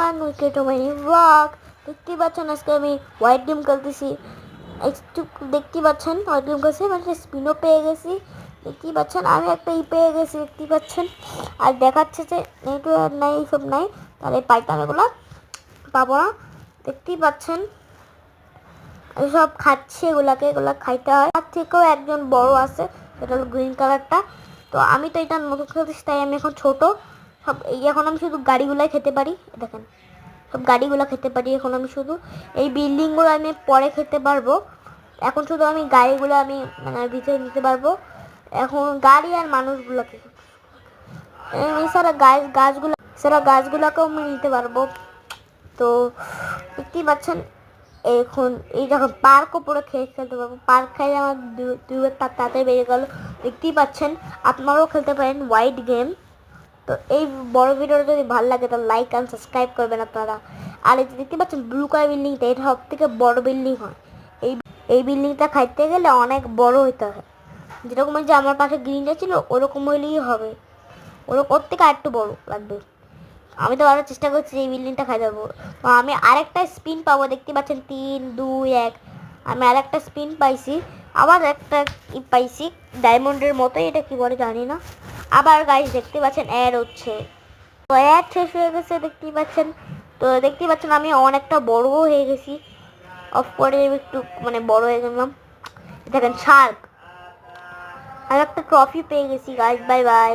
everyone, welcome to my new vlog. দেখতে পাচ্ছেন আজকে আমি হোয়াইট গেম খেলতেছি। একটু দেখতে পাচ্ছেন হোয়াইট গেম খেলছি, মানে স্পিনও পেয়ে গেছি। দেখতে পাচ্ছেন আমি একটা পেয়ে গেছি, দেখতে পাচ্ছেন। আর দেখাচ্ছে যে নেটওয়ার্ক নাই, এইসব নাই, তাহলে পাইতাম এগুলো পাবো না। দেখতেই পাচ্ছেন এসব খাচ্ছে, এগুলো খাইতে হয়। তার থেকেও একজন বড় আছে, এটা হলো গ্রিন কালারটা। তো আমি তো এটা নতুন খেলতেছি, তাই আমি এখন ছোট। সব এখন আমি শুধু গাড়িগুলাই খেতে পারি, দেখেন সব গাড়িগুলো খেতে পারি। এখন আমি শুধু এই বিল্ডিংগুলো আমি পরে খেতে পারবো। এখন শুধু আমি গাড়িগুলো আমি মানে ভিতরে নিতে পারবো। এখন গাড়ি আর মানুষগুলোকে এছাড়া গাছগুলোকেও আমি নিতে পারবো। তো দেখতেই পাচ্ছেন এখন এই যখন পার্কও পুরো খেলতে পারবো। পার্ক খাইলে আমার দুই তাড়াতাড়ি বেড়ে গেল। দেখতেই পাচ্ছেন আপনারাও খেলতে পারেন হোয়াইট গেম। তো এই বড় ভিডিওটা যদি ভালো লাগে তাহলে লাইক অ্যান্ড সাবস্ক্রাইব করবেন আপনারা। আর এই দেখতে পাচ্ছেন ব্লু কালার বিল্ডিংটা, এটা সব থেকে বড় বিল্ডিং হয়। এই বিল্ডিংটা খাইতে গেলে অনেক বড় হইতে হয়। যেরকম যে আমার পাশে গ্রিনটা ছিল ওরকম হইলেই হবে, ওর থেকে আরেকটু বড় লাগবে। আমি তো আরও চেষ্টা করছি এই বিল্ডিংটা খাই দেবো। তো আমি আরেকটা স্পিন পাবো, দেখতে পাচ্ছেন 3, 2, 1। আমি আরেকটা স্পিন পাইছি, আবার একটা পাইছি ডায়মন্ডের মতো, এটা কি বলে জানি না। আবার গাইস দেখতে পাচ্ছেন অ্যাড হচ্ছে, তো অ্যাড শেষ হয়ে গেছে দেখতেই পাচ্ছেন। তো দেখতেই পাচ্ছেন আমি অনেকটা বড় হয়ে গেছি, অফ করে একটু মানে বড় হয়ে গেলাম। দেখেন শার্ক, আর একটা ট্রফি পেয়ে গেছি গাইস। Bye bye.